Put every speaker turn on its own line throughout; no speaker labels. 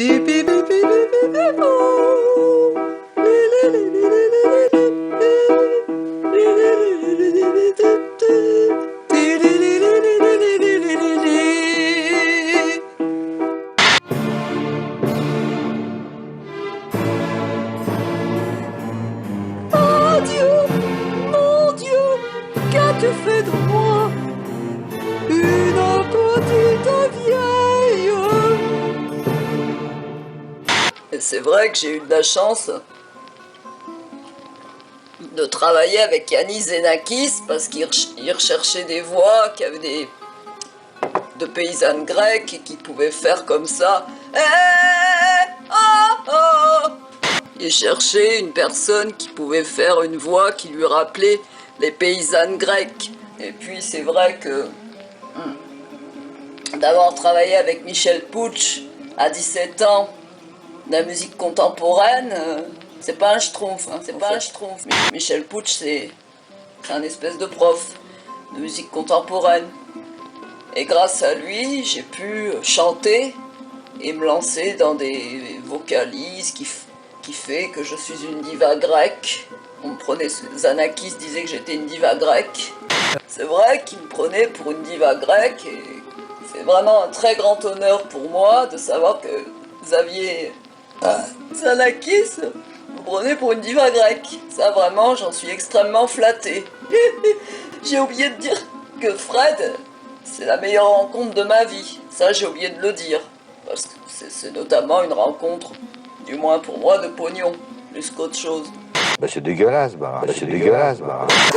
Qu'as-tu fait de moi une petite vieille? Et c'est vrai que j'ai eu de la chance de travailler avec Yannis Xenakis parce qu'il recherchait des voix qui avaient de paysannes grecques et qui pouvaient faire comme ça. Il cherchait une personne qui pouvait faire une voix qui lui rappelait les paysannes grecques. Et puis c'est vrai que d'avoir travaillé avec Michel Puig à 17 ans, de la musique contemporaine, c'est pas un schtroumpf, hein, c'est pas un schtroumpf. Michel Puig, c'est un espèce de prof de musique contemporaine. Et grâce à lui, j'ai pu chanter et me lancer dans des vocalises qui fait que je suis une diva grecque. On me prenait, Xenakis disait que j'étais une diva grecque. C'est vrai qu'il me prenait pour une diva grecque et c'est vraiment un très grand honneur pour moi de savoir que Xavier Xenakis me prenait pour une diva grecque. Ça vraiment, j'en suis extrêmement flattée. J'ai oublié de dire que Fred, c'est la meilleure rencontre de ma vie. Ça, j'ai oublié de le dire. Parce que c'est notamment une rencontre, du moins pour moi, de pognon, plus qu'autre chose.
Bah c'est dégueulasse, c'est dégueulasse,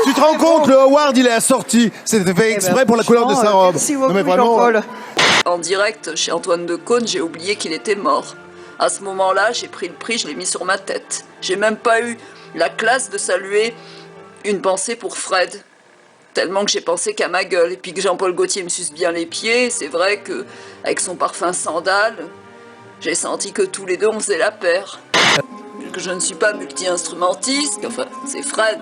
Tu te rends compte, le Howard, il est assorti. C'était fait exprès pour la couleur de sa robe.
Merci beaucoup,
non, mais vraiment...
Jean-Paul.
En direct, chez Antoine Decaune, j'ai oublié qu'il était mort. À ce moment-là, j'ai pris le prix, je l'ai mis sur ma tête. J'ai même pas eu la classe de saluer une pensée pour Fred. Tellement que j'ai pensé qu'à ma gueule. Et puis que Jean-Paul Gaultier me suce bien les pieds. C'est vrai que avec son parfum sandal, j'ai senti que tous les deux on faisait la paire. Que je ne suis pas multi-instrumentiste, enfin c'est Fred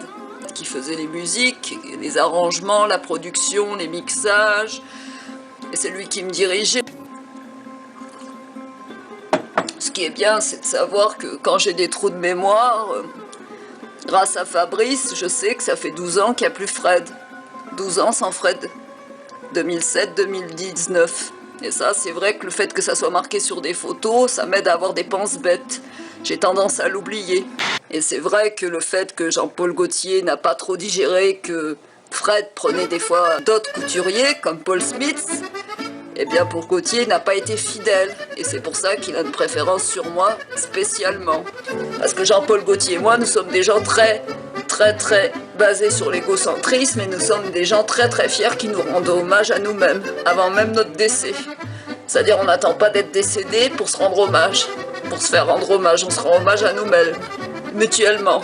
qui faisait les musiques, les arrangements, la production, les mixages, et c'est lui qui me dirigeait. Ce qui est bien, c'est de savoir que quand j'ai des trous de mémoire, grâce à Fabrice, je sais que ça fait 12 ans qu'il n'y a plus Fred. 12 ans sans Fred. 2007-2019. Et ça, c'est vrai que le fait que ça soit marqué sur des photos, ça m'aide à avoir des penses bêtes. J'ai tendance à l'oublier. Et c'est vrai que le fait que Jean-Paul Gaultier n'a pas trop digéré que Fred prenait des fois d'autres couturiers, comme Paul Smith, eh bien pour Gaultier, il n'a pas été fidèle. Et c'est pour ça qu'il a une préférence sur moi, spécialement. Parce que Jean-Paul Gaultier et moi, nous sommes des gens très basés sur l'égocentrisme, et nous sommes des gens très fiers qui nous rendent hommage à nous-mêmes, avant même notre décès. C'est-à-dire on n'attend pas d'être décédé pour se rendre hommage. Pour se faire rendre hommage, on se rend hommage à nous-mêmes, mutuellement.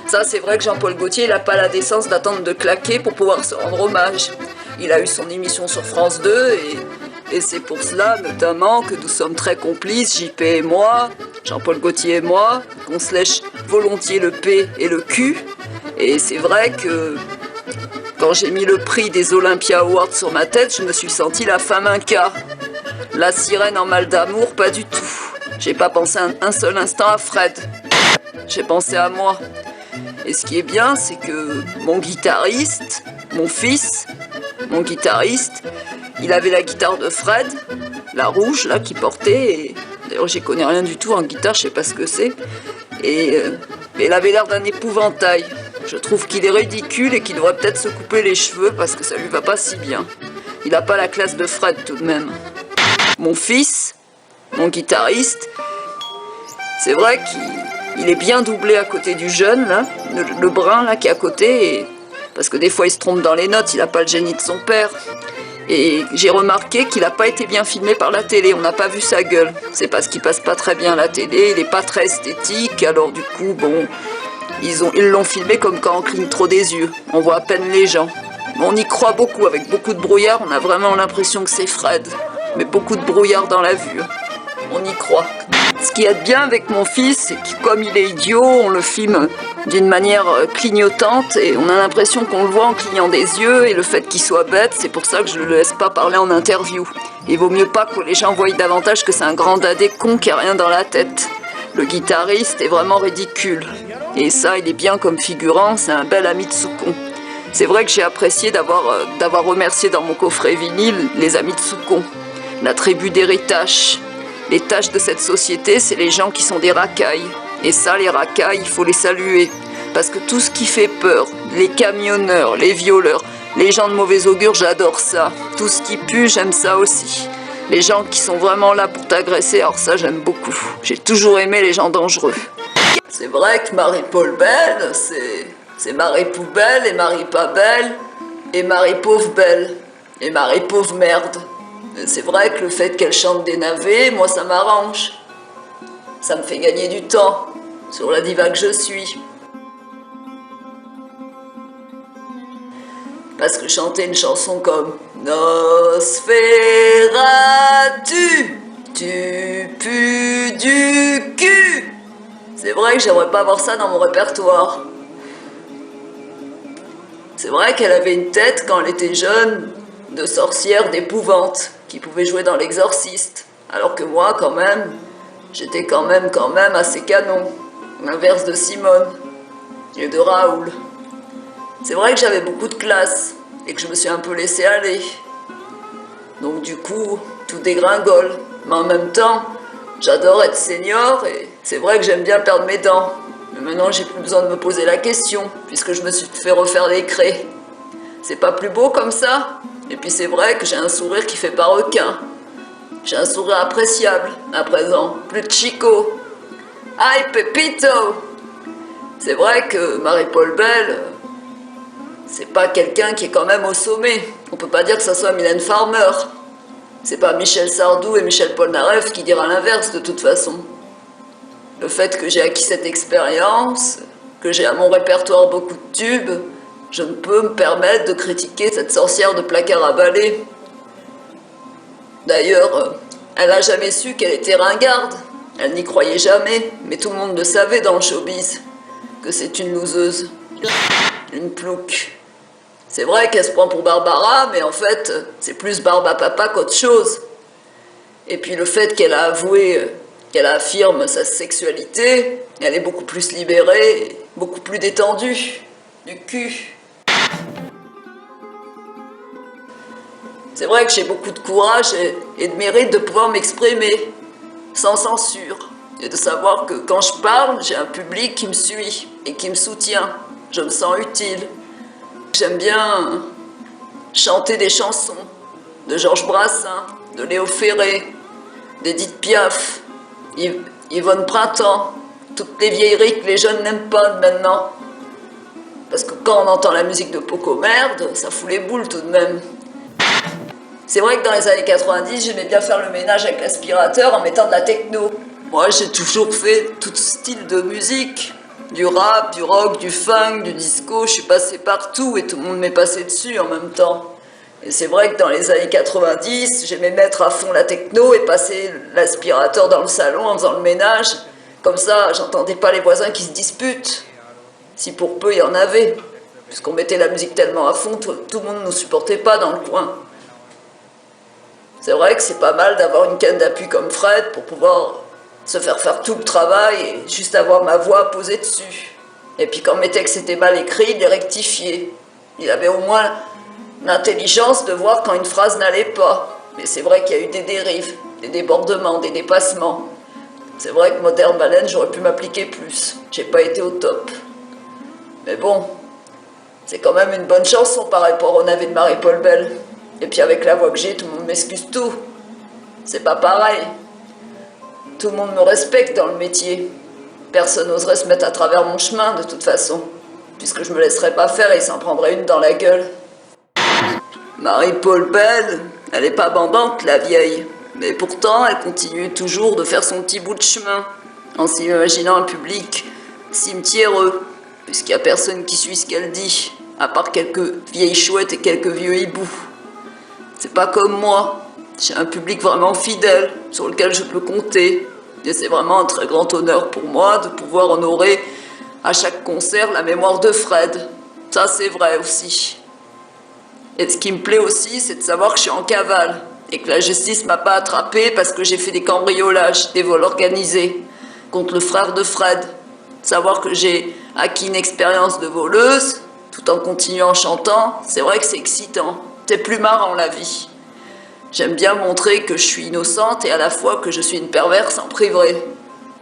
Ça, c'est vrai que Jean-Paul Gaultier, il n'a pas la décence d'attendre de claquer pour pouvoir se rendre hommage. Il a eu son émission sur France 2 et c'est pour cela, notamment, que nous sommes très complices, JP et moi, Jean-Paul Gaultier et moi, qu'on se lèche volontiers le P et le Q. Et c'est vrai que quand j'ai mis le prix des Olympia Awards sur ma tête, je me suis sentie la femme inca. La sirène en mal d'amour, pas du tout. J'ai pas pensé un seul instant à Fred. J'ai pensé à moi. Et ce qui est bien, c'est que mon guitariste, mon fils, mon guitariste, il avait la guitare de Fred, la rouge là qu'il portait. Et d'ailleurs, j'y connais rien du tout en guitare, je sais pas ce que c'est. Et il avait l'air d'un épouvantail. Je trouve qu'il est ridicule et qu'il devrait peut-être se couper les cheveux parce que ça lui va pas si bien. Il a pas la classe de Fred tout de même. Mon fils, mon guitariste, c'est vrai qu'il est bien doublé à côté du jeune, là, le brun là qui est à côté, parce que des fois il se trompe dans les notes, il n'a pas le génie de son père. Et j'ai remarqué qu'il n'a pas été bien filmé par la télé, on n'a pas vu sa gueule. C'est parce qu'il passe pas très bien à la télé, il n'est pas très esthétique, alors du coup, bon, ils l'ont filmé comme quand on cligne trop des yeux, on voit à peine les gens. On y croit beaucoup, avec beaucoup de brouillard, on a vraiment l'impression que c'est Fred. Mais beaucoup de brouillard dans la vue. On y croit. Ce qu'il y a de bien avec mon fils, c'est que comme il est idiot, on le filme d'une manière clignotante et on a l'impression qu'on le voit en clignant des yeux, et le fait qu'il soit bête, c'est pour ça que je ne le laisse pas parler en interview. Il vaut mieux pas que les gens voient davantage que c'est un grand dadé con qui a rien dans la tête. Le guitariste est vraiment ridicule. Et ça, il est bien comme figurant, c'est un bel ami de Soukon. C'est vrai que j'ai apprécié d'avoir remercié dans mon coffret vinyle les amis de Soukon, la tribu d'héritage. Les tâches de cette société, c'est les gens qui sont des racailles. Et ça, les racailles, il faut les saluer. Parce que tout ce qui fait peur, les camionneurs, les violeurs, les gens de mauvais augure, j'adore ça. Tout ce qui pue, j'aime ça aussi. Les gens qui sont vraiment là pour t'agresser, alors ça, j'aime beaucoup. J'ai toujours aimé les gens dangereux. C'est vrai que Marie-Paul Belle, c'est Marie Poubelle et Marie Pas Belle et Marie Pauvre Belle et Marie Pauvre Merde. C'est vrai que le fait qu'elle chante des navets, moi ça m'arrange. Ça me fait gagner du temps sur la diva que je suis. Parce que chanter une chanson comme Nosferatu, tu pues du cul. C'est vrai que j'aimerais pas avoir ça dans mon répertoire. C'est vrai qu'elle avait une tête quand elle était jeune de sorcière d'épouvante qui pouvait jouer dans l'Exorciste. Alors que moi, quand même, j'étais quand même assez canon. L'inverse de Simone et de Raoul. C'est vrai que j'avais beaucoup de classe et que je me suis un peu laissé aller. Donc du coup, tout dégringole. Mais en même temps, j'adore être senior et c'est vrai que j'aime bien perdre mes dents. Mais maintenant, j'ai plus besoin de me poser la question puisque je me suis fait refaire les craies. C'est pas plus beau comme ça? Et puis c'est vrai que j'ai un sourire qui fait pas requin. J'ai un sourire appréciable à présent, plus de Chico. Aïe Pepito! C'est vrai que Marie-Paul Belle, c'est pas quelqu'un qui est quand même au sommet. On peut pas dire que ça soit Mylène Farmer. C'est pas Michel Sardou et Michel Polnareff qui dira l'inverse de toute façon. Le fait que j'ai acquis cette expérience, que j'ai à mon répertoire beaucoup de tubes, je ne peux me permettre de critiquer cette sorcière de placard à balai. D'ailleurs, elle n'a jamais su qu'elle était ringarde. Elle n'y croyait jamais, mais tout le monde le savait dans le showbiz, que c'est une loseuse, une plouque. C'est vrai qu'elle se prend pour Barbara, mais en fait, c'est plus Barba Papa qu'autre chose. Et puis le fait qu'elle a avoué, qu'elle affirme sa sexualité, elle est beaucoup plus libérée, beaucoup plus détendue, du cul. C'est vrai que j'ai beaucoup de courage et de mérite de pouvoir m'exprimer, sans censure, et de savoir que quand je parle, j'ai un public qui me suit et qui me soutient. Je me sens utile. J'aime bien chanter des chansons de Georges Brassens, de Léo Ferré, d'Édith Piaf, Yvonne Printemps, toutes les vieilleries que les jeunes n'aiment pas maintenant. Parce que quand on entend la musique de Poco Merde, ça fout les boules tout de même. C'est vrai que dans les années 90, j'aimais bien faire le ménage avec l'aspirateur en mettant de la techno. Moi, j'ai toujours fait tout style de musique. Du rap, du rock, du funk, du disco. Je suis passée partout et tout le monde m'est passé dessus en même temps. Et c'est vrai que dans les années 90, j'aimais mettre à fond la techno et passer l'aspirateur dans le salon en faisant le ménage. Comme ça, j'entendais pas les voisins qui se disputent. Si pour peu il y en avait. Puisqu'on mettait la musique tellement à fond, tout le monde ne nous supportait pas dans le coin. C'est vrai que c'est pas mal d'avoir une canne d'appui comme Fred pour pouvoir se faire tout le travail et juste avoir ma voix posée dessus. Et puis quand mes textes étaient mal écrits, il les rectifiait. Il avait au moins l'intelligence de voir quand une phrase n'allait pas. Mais c'est vrai qu'il y a eu des dérives, des débordements, des dépassements. C'est vrai que Modern Baleine, j'aurais pu m'appliquer plus. J'ai pas été au top. Mais bon, c'est quand même une bonne chanson par rapport au navet de Marie-Paul Belle. Et puis avec la voix que j'ai, tout le monde m'excuse tout. C'est pas pareil. Tout le monde me respecte dans le métier. Personne n'oserait se mettre à travers mon chemin de toute façon, puisque je me laisserais pas faire et il s'en prendrait une dans la gueule. Marie-Paul Belle, elle est pas bandante la vieille, mais pourtant elle continue toujours de faire son petit bout de chemin, en s'imaginant un public cimetiéreux, puisqu'il y a personne qui suit ce qu'elle dit, à part quelques vieilles chouettes et quelques vieux hiboux. C'est pas comme moi, j'ai un public vraiment fidèle, sur lequel je peux compter. Et c'est vraiment un très grand honneur pour moi de pouvoir honorer à chaque concert la mémoire de Fred. Ça, c'est vrai aussi. Et ce qui me plaît aussi, c'est de savoir que je suis en cavale et que la justice m'a pas attrapé parce que j'ai fait des cambriolages, des vols organisés contre le frère de Fred. Savoir que j'ai acquis une expérience de voleuse tout en continuant en chantant, c'est vrai que c'est excitant. C'est plus marrant la vie. J'aime bien montrer que je suis innocente et à la fois que je suis une perverse en privé.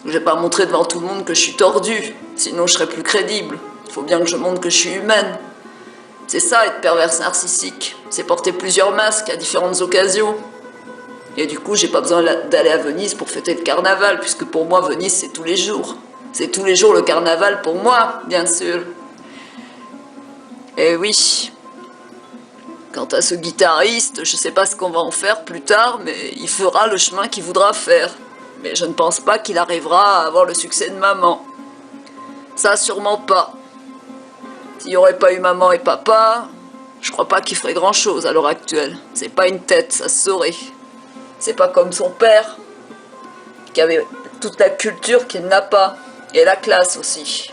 Je vais pas montrer devant tout le monde que je suis tordue, sinon je serais plus crédible. Il faut bien que je montre que je suis humaine. C'est ça être perverse narcissique, c'est porter plusieurs masques à différentes occasions. Et du coup, j'ai pas besoin d'aller à Venise pour fêter le carnaval, puisque pour moi, Venise, c'est tous les jours. C'est tous les jours le carnaval pour moi, bien sûr. Et oui. Quant à ce guitariste, je sais pas ce qu'on va en faire plus tard, mais il fera le chemin qu'il voudra faire. Mais je ne pense pas qu'il arrivera à avoir le succès de maman. Ça, sûrement pas. S'il n'y aurait pas eu maman et papa, je crois pas qu'il ferait grand chose à l'heure actuelle. C'est pas une tête, ça se saurait. C'est pas comme son père, qui avait toute la culture qu'il n'a pas, et la classe aussi.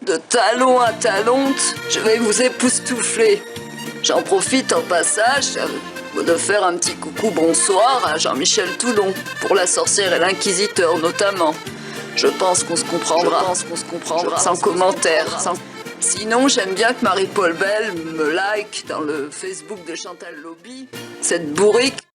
De talon à talonte, je vais vous époustoufler. J'en profite en passage de faire un petit coucou bonsoir à Jean-Michel Toulon, pour La Sorcière et l'Inquisiteur notamment. Je pense qu'on se comprendra, sans commentaire. Sinon, j'aime bien que Marie-Paul Bell me like dans le Facebook de Chantal Lobby. Cette bourrique